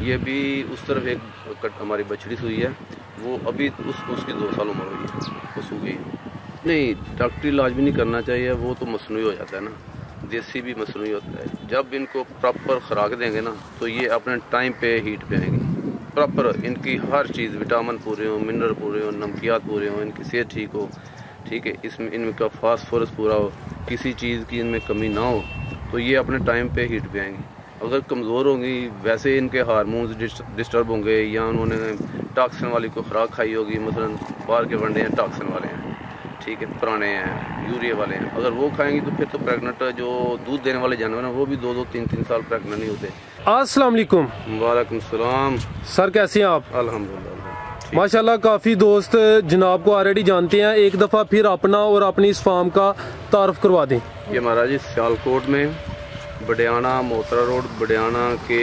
ये भी उस तरफ एक हमारी बछड़ी सुई है, वो अभी उसकी 2 साल उम्र हुई है, वो सू गई। नहीं, डॉक्टरी इलाज भी नहीं करना चाहिए, वो तो मसनूई हो जाता है ना, देसी भी मसनूई होता है। जब इनको प्रॉपर खुराक देंगे ना तो ये अपने टाइम पे हीट पे आएंगी। प्रॉपर इनकी हर चीज़, विटामिन पूरे हों, मिनरल पूरे हों, नमकियात पूरे हों, इनकी सेहत ठीक हो, ठीक है, इसमें इनका फास्फोरस पूरा हो, किसी चीज़ की इनमें कमी ना हो, तो ये अपने टाइम पे हीट पे आएंगी। अगर कमज़ोर होंगी, वैसे इनके हार्मोन्स डिस्टर्ब होंगे या उन्होंने टॉक्सिन वाली कोई खुराक खाई होगी, मसलन बाहर के वंडे हैं टॉक्सिन वाले हैं, ठीक है, पुराने हैं, यूरिया वाले हैं, अगर वो खाएंगी तो फिर तो प्रेग्नेंट जो दूध देने वाले जानवर हैं वो भी 2-2, 3-3 साल प्रेग्नेंट नहीं होते। अस्सलाम वालेकुम। वालेकुम सलाम। सर कैसे हैं आप? अल्हम्दुलिल्लाह माशाल्लाह, काफ़ी दोस्त जनाब को ऑलरेडी जानते हैं, एक दफ़ा फिर अपना और अपनी इस फार्म का तारफ़ करवा दें। ये महाराज जी सियालकोट में बडियाना मोतरा रोड, बडियाना के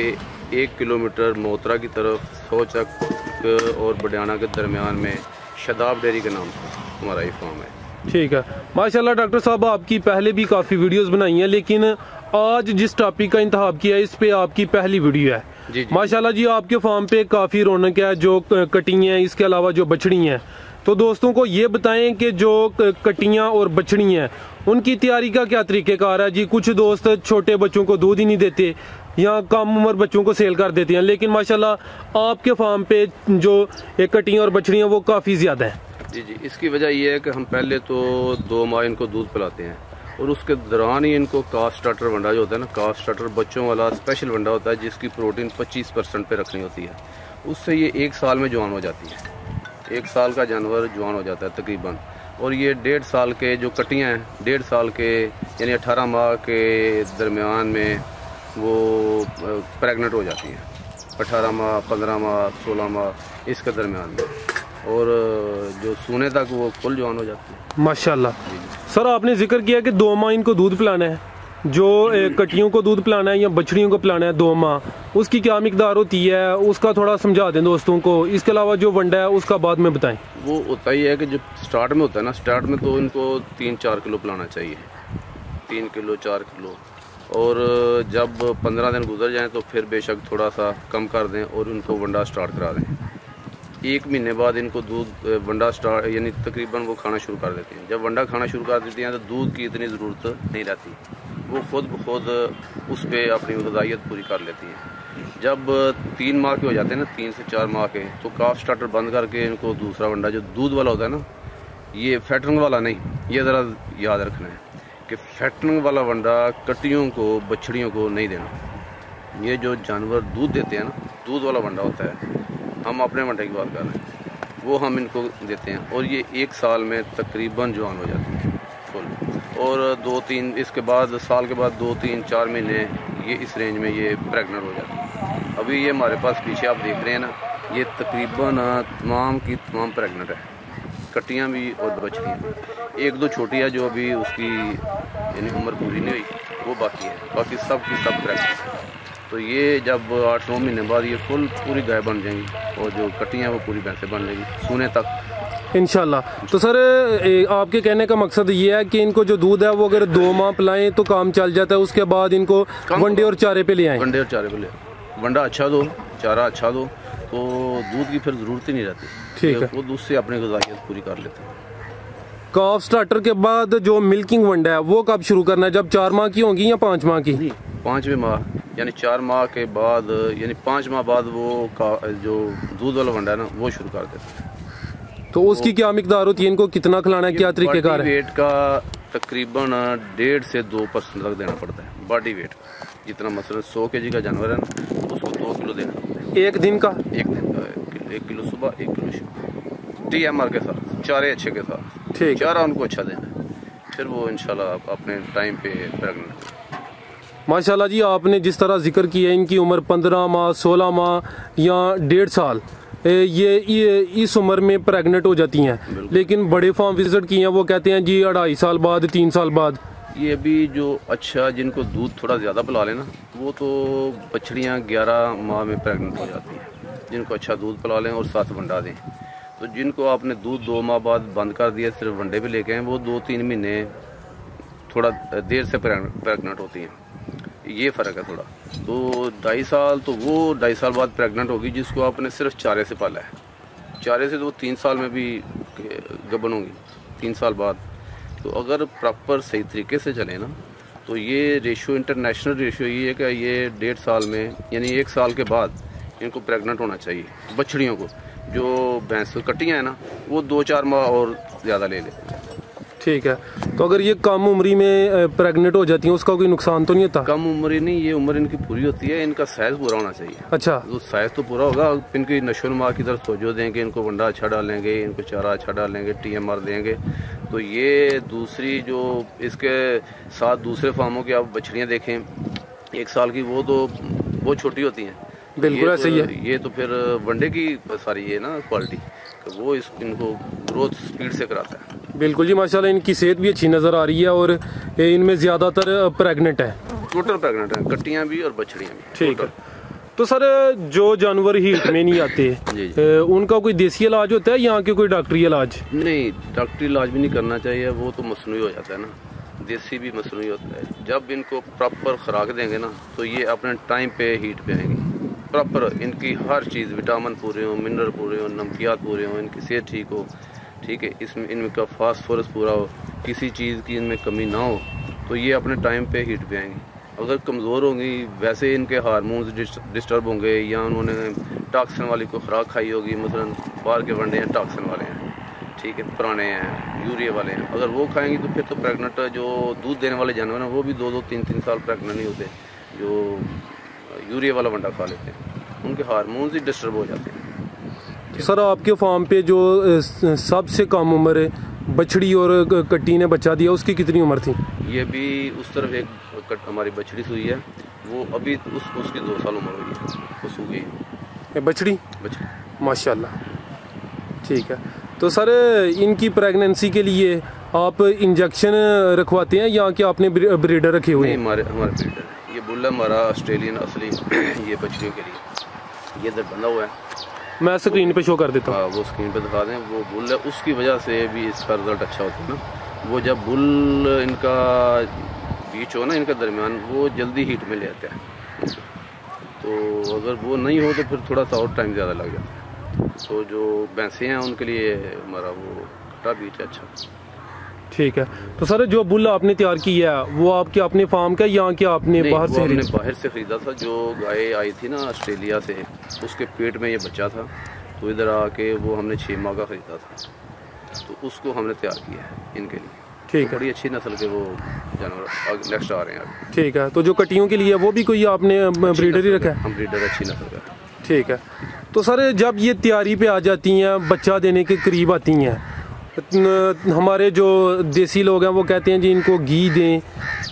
1 किलोमीटर मोतरा की तरफ सोचक और बडियाना के दरमियान में शदाब डेयरी के नाम से हमारा ये फार्म है। ठीक है माशाल्लाह। डॉक्टर साहब आपकी पहले भी काफ़ी वीडियोस बनाई हैं, लेकिन आज जिस टॉपिक का इंतखाब किया है इस पे आपकी पहली वीडियो है। जी। माशाल्लाह जी, आपके फार्म पे काफ़ी रौनक है, जो कटियाँ हैं, इसके अलावा जो बछड़ी हैं। तो दोस्तों को ये बताएं कि जो कटियाँ और बछड़ी हैं उनकी तैयारी का क्या तरीक़ेकार है जी। कुछ दोस्त छोटे बच्चों को दूध ही नहीं देते या कम उम्र बच्चों को सेल कर देते हैं, लेकिन माशाल्लाह आपके फार्म पे जो कटियाँ और बछड़ियाँ वो काफ़ी ज़्यादा हैं। जी, इसकी वजह यह है कि हम पहले तो 2 माह इनको दूध पिलाते हैं और उसके दौरान ही इनको काफ स्टार्टर वंडा जो होता है ना, काफ स्टार्टर बच्चों वाला स्पेशल वंडा होता है जिसकी प्रोटीन 25% पे रखनी होती है। उससे ये 1 साल में जवान हो जाती है, 1 साल का जानवर जवान हो जाता है तकरीबन। और ये 1.5 साल के जो कटियाँ हैं, 1.5 साल के यानी 18 माह के दरमियान में वो प्रेग्नेंट हो जाती हैं, 18 माह, 15 माह, 16 माह इसके दरमियान में, और जो सूने तक वो फुल जवान हो जाती है माशाल्लाह। सर आपने जिक्र किया कि 2 माह इनको दूध पिलाना है, जो कटियों को दूध पिलाना है या बछड़ियों को पिलाना है 2 माह, उसकी क्या मिकदार होती है उसका थोड़ा समझा दें दोस्तों को। इसके अलावा जो वंडा है उसका बाद में बताएं। वो होता ही है कि जब स्टार्ट में होता है ना, स्टार्ट में तो इनको 3-4 किलो पिलाना चाहिए, 3 किलो 4 किलो, और जब 15 दिन गुजर जाएं तो फिर बेशक थोड़ा सा कम कर दें और उनको वंडा स्टार्ट करा दें। 1 महीने बाद इनको दूध वंडा स्टार्ट यानी तकरीबन वो खाना शुरू कर देती हैं। जब वंडा खाना शुरू कर देती हैं तो दूध की इतनी ज़रूरत नहीं रहती, वो खुद ब खुद उस पर अपनी ग़िज़ाइयत पूरी कर लेती हैं। जब 3 माह के हो जाते हैं ना, 3 से 4 माह के, तो काफ स्टार्टर बंद करके इनको दूसरा वंडा जो दूध वाला होता है ना, ये फैटनिंग वाला नहीं, ये ज़रा याद रखना है कि फैटनिंग वाला वंडा कटियों को बछड़ियों को नहीं देना। ये जो जानवर दूध देते हैं ना, दूध वाला वंडा होता है, हम अपने वंडे की बात कर रहे हैं, वो हम इनको देते हैं और ये 1 साल में तकरीबन जवान हो जाती है फुल। और 2-3 इसके बाद साल के बाद 2-3-4 महीने ये इस रेंज में ये प्रेग्नेंट हो जाती है। अभी ये हमारे पास पीछे आप देख रहे हैं ना, ये तकरीबन तमाम की तमाम प्रेग्नेंट है, कटियाँ भी और बछड़ियाँ भी। 1-2 छोटी है जो अभी उसकी यानी उम्र पूरी नहीं हुई, वो बाकी है, बाकी सब की सब प्रेग्नेंट। तो ये जब 8-9 महीने बाद ये फुल पूरी गाय बन जाएंगी और जो कटियाँ वो पूरी भैंसें बन जाएंगी सूने तक इंशाल्लाह। तो सर आपके कहने का मकसद ये है कि इनको जो दूध है वो अगर 2 माह पिलाएं तो काम चल जाता है, उसके बाद इनको वंडे और चारे पे ले आएं। वंडे और चारे पे ले, वंडा अच्छा दो, चारा अच्छा दो, तो दूध की फिर ज़रूरत ही नहीं रहती। ठीक है, वो दूध से अपनी ग़िज़ाइयत पूरी कर लेते हैं। काफ स्टार्टर के बाद जो मिल्किंग वंडा है वो कब शुरू करना है, जब 4 माह की होंगी या 5 माह की? 5वें माह यानी 4 माह के बाद यानी 5 माह बाद वो जो दूध वाला वंडा है ना वो शुरू कर देते हैं। तो उसकी क्या मिकदार होती है, इनको कितना खिलाना है, क्या तरीक़ेकार है? वेट का तकरीबन 1.5 से 2% तक देना पड़ता है बॉडी वेट का। जितना मसलन 100 kg का जानवर है ना, उसको 2 किलो देना पड़ता है 1 दिन का। 1 दिन का 1 किलो सुबह, 1 किलो शाम, TMR के साथ, चारे अच्छे के साथ। ठीक, चारा उनको अच्छा देना, फिर वो इंशाल्लाह अपने टाइम पे प्रेग्नेंट। माशाल्लाह जी, आपने जिस तरह जिक्र किया इनकी उम्र 15 माह, 16 माह या 1.5 साल, ये इस उम्र में प्रेग्नेंट हो जाती हैं, लेकिन बड़े फार्म विजिट किए हैं वो कहते हैं जी 2.5 साल बाद, 3 साल बाद। ये भी जो अच्छा जिनको दूध थोड़ा ज़्यादा पिला लेना, वो तो बछड़ियाँ 11 माह में प्रेग्नेंट हो जाती हैं, जिनको अच्छा दूध पिला लें और साथ वंडा दें। तो जिनको आपने दूध 2 माह बाद बंद कर दिया, सिर्फ वंडे पे लेके आए, वो 2-3 महीने थोड़ा देर से प्रेग्नेंट होती हैं। ये फ़र्क है थोड़ा। तो 2.5 साल तो वो 2.5 साल बाद प्रेग्नेंट होगी जिसको आपने सिर्फ चारे से पाला है। चारे से तो 3 साल में भी गबन होंगी 3 साल बाद। तो अगर प्रॉपर सही तरीके से चले ना तो ये रेशियो, इंटरनेशनल रेशियो ये है कि ये 1.5 साल में यानी 1 साल के बाद इनको प्रेग्नेंट होना चाहिए बछड़ियों को। जो भैंस कट्टियाँ हैं ना वो 2-4 माह और ज़्यादा ले लेते हैं। ठीक है, तो अगर ये कम उम्री में प्रेग्नेंट हो जाती हैं उसका कोई नुकसान तो नहीं होता? कम उम्र नहीं, ये उम्र इनकी पूरी होती है, इनका साइज पूरा होना चाहिए। अच्छा, तो साइज तो पूरा होगा, इनकी नशोनुमा की तरफ तवज्जो देंगे, इनको वंडा अच्छा डालेंगे, इनको चारा अच्छा डालेंगे, TMR देंगे। तो ये दूसरी जो इसके साथ दूसरे फार्मों की आप बछड़ियाँ देखें 1 साल की, वो तो बहुत छोटी होती हैं। बिल्कुल ऐसे ही है। ये तो फिर वनडे की सारी ये ना क्वालिटी, तो वो इनको ग्रोथ स्पीड से कराता है। बिल्कुल जी, माशाल्लाह इनकी सेहत भी अच्छी नज़र आ रही है और इनमें ज़्यादातर प्रेग्नेंट है। टोटल प्रेग्नेंट हैं, कट्टियाँ भी और बछड़ियाँ भी। ठीक है, तो सर जो जानवर हीट में नहीं आते उनका कोई देसी इलाज होता है या कि कोई डॉक्टरी इलाज? नहीं, डॉक्टरी इलाज भी नहीं करना चाहिए, वो तो मसनूई हो जाता है ना, देसी भी मसनूई होता है। जब इनको प्रॉपर खुराक देंगे ना तो ये अपने टाइम पे हीट पे आएंगी। प्रॉपर इनकी हर चीज़, विटामिन पूरे हों, मिनरल पूरे हों, नमकियात पूरे हों, इनकी सेहत ठीक हो, ठीक है, इसमें इनका फास्फोरस पूरा हो, किसी चीज़ की इनमें कमी ना हो, तो ये अपने टाइम पे हीट पे आएंगी। अगर कमज़ोर होंगी, वैसे इनके हार्मोन्स डिस्टर्ब होंगे या उन्होंने टॉक्सिन वाली को खुराक खाई होगी, मसलन बाहर के वंडे हैं टॉक्सिन वाले हैं, ठीक है, पुराने हैं, यूरिया वाले हैं, अगर वो खाएंगी तो फिर तो प्रेग्नेंट जो दूध देने वाले जानवर हैं वो भी 2-2, 3-3 साल प्रेग्नेंट नहीं होते, जो यूरिया वाला वंडा खा लेते हैं, उनके हार्मोन्स ही डिस्टर्ब हो जाते हैं। सर आपके फार्म पे जो सबसे कम उम्र बछड़ी और कट्टी ने बच्चा दिया उसकी कितनी उम्र थी? ये भी उस तरफ एक हमारी बछड़ी सुई है, वो अभी उसकी 2 साल उम्र हुई है, वो सू गई है बछड़ी माशाल्लाह। ठीक है, तो सर इनकी प्रेगनेंसी के लिए आप इंजेक्शन रखवाते हैं या कि आपने ब्रीडर रखे हुए हैं? हमारे ब्रीडर है, ये बुल है हमारा ऑस्ट्रेलियन असली ये बछड़ियों के लिए, ये इधर बंधा हुआ है, मैं स्क्रीन पे शो कर देता हूँ। हाँ, वो स्क्रीन पे दिखा दें, वो बुल है, उसकी वजह से भी इसका रिजल्ट अच्छा होता है ना। वो जब बुल इनका बीच हो ना इनका दरमियान, वो जल्दी हीट में ले आते हैं, तो अगर वो नहीं हो तो फिर थोड़ा सा और टाइम ज़्यादा लग जाता है। तो जो भैंसें हैं उनके लिए हमारा वो कटा बीच है अच्छा। ठीक है, तो सर जो बुल आपने तैयार किया है वो आपके अपने फार्म का या क्या आपने बाहर से? हमने बाहर से ख़रीदा था, जो गाय आई थी ना ऑस्ट्रेलिया से, उसके पेट में ये बच्चा था, तो इधर आके वो हमने 6 माह का ख़रीदा था, तो उसको हमने तैयार किया है इनके लिए। ठीक है, बड़ी अच्छी नस्ल के वो जानवर नेक्स्ट आ रहे हैं। ठीक है, तो जो कटियों के लिए वो भी कोई आपने ब्रीडर ही रखा है? हम ब्रीडर अच्छी नस्ल का। ठीक है, तो सर जब ये तैयारी पे आ जाती हैं, बच्चा देने के करीब आती हैं, हमारे जो देसी लोग हैं वो कहते हैं जी इनको घी दें,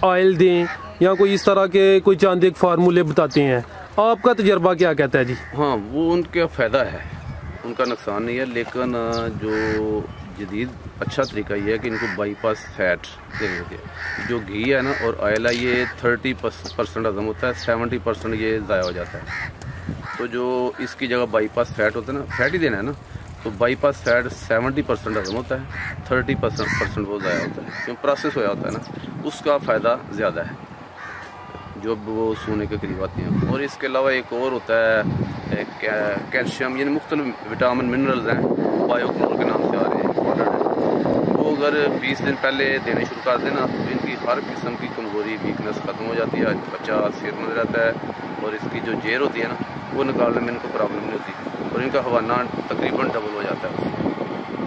ऑयल दें या कोई इस तरह के कोई चंद एक फार्मूले बताते हैं, आपका तजर्बा क्या कहता है जी? हाँ, वो उनका फ़ायदा है, उनका नुकसान नहीं है, लेकिन जो जदीद अच्छा तरीका ये है कि इनको बाईपास फैट देने के, जो घी है ना और ऑयल है ये 30% हजम होता है, 70% ये ज़ाया हो जाता है। तो जो इसकी जगह बाईपास फैट होता है ना, फैट ही देना है ना, तो बाईपास फैट 70% हजम होता है, 30% वो ज़ाया होता है, क्यों प्रोसेस होया होता है ना, उसका फ़ायदा ज़्यादा है जो वो सोने के करीब आती हैं। और इसके अलावा एक और होता है कैल्शियम, यानी मुख्तलिफ विटामिन मिनरल्स हैं, बायोक्लोर के नाम से आ रहे हैं, वो अगर 20 दिन पहले देने शुरू कर देना तो इनकी हर किस्म की कमज़ोरी, वीकनेस ख़त्म हो जाती है, बच्चा सेहतमंद रहता है, और इसकी जो जेर होती है ना वो निकालने में इनको प्रॉब्लम नहीं होती, और इनका हवाना तकरीबन डबल हो जाता है,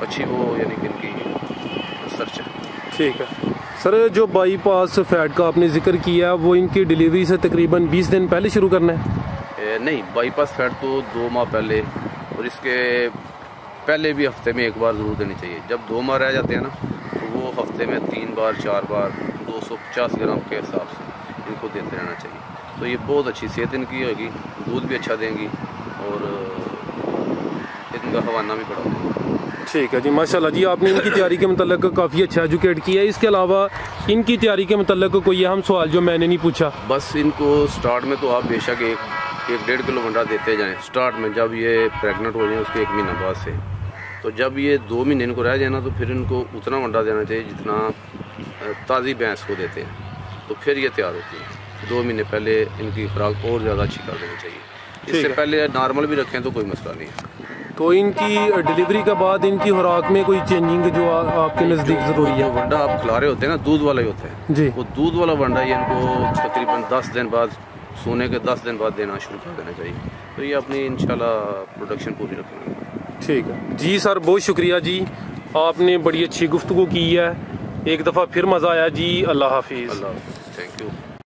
अच्छी वो यानी कि इनकी सर्च है। ठीक है सर, जो बाईपास फैट का आपने जिक्र किया वो इनकी डिलीवरी से तकरीबन 20 दिन पहले शुरू करना है? नहीं, बाईपास फैट तो 2 माह पहले, और इसके पहले भी हफ्ते में 1 बार ज़रूर देनी चाहिए। जब 2 माह रह जाते हैं ना तो वो हफ्ते में 3 बार 4 बार 250 ग्राम के हिसाब से इनको देते रहना चाहिए, तो ये बहुत अच्छी सेहत इनकी होगी, दूध भी अच्छा देंगी और इनका हवाना भी बड़ा होगा। ठीक है जी, माशाल्लाह जी, आपने इनकी तैयारी के मतलब काफ़ी अच्छा एजुकेट किया है। इसके अलावा इनकी तैयारी के मतलब कोई अहम सवाल जो मैंने नहीं पूछा? बस इनको स्टार्ट में तो आप बेशक 1-1.5 किलो वंडा देते जाएं स्टार्ट में, जब ये प्रेग्नेंट हो जाए उसके 1 महीना बाद से, तो जब ये 2 महीने इनको रह जाए ना तो फिर इनको उतना वंडा देना चाहिए जितना ताज़ी भैंस को देते हैं, तो फिर ये तैयार होती है। 2 महीने पहले इनकी खुराक और ज़्यादा अच्छी कर देनी चाहिए। इससे पहले नॉर्मल भी रखें तो कोई मसला नहीं है। तो इनकी डिलीवरी के बाद इनकी खुराक में कोई चेंजिंग जो आपके नज़दीक ज़रूरी है? वंडा आप खिला रहे होते हैं ना, दूध वाला ही होता है जी, वो दूध वाला वंडा ही इनको तकरीबन 10 दिन बाद, सोने के 10 दिन बाद देना शुरू कर देना चाहिए। तो ये अपनी इंशाल्लाह प्रोडक्शन पूरी रखेंगे। ठीक है जी सर, बहुत शुक्रिया जी, आपने बड़ी अच्छी गुफ्तगू की है। एक दफ़ा फिर मज़ा आया जी। अल्लाह हाफिज़। अल्लाह।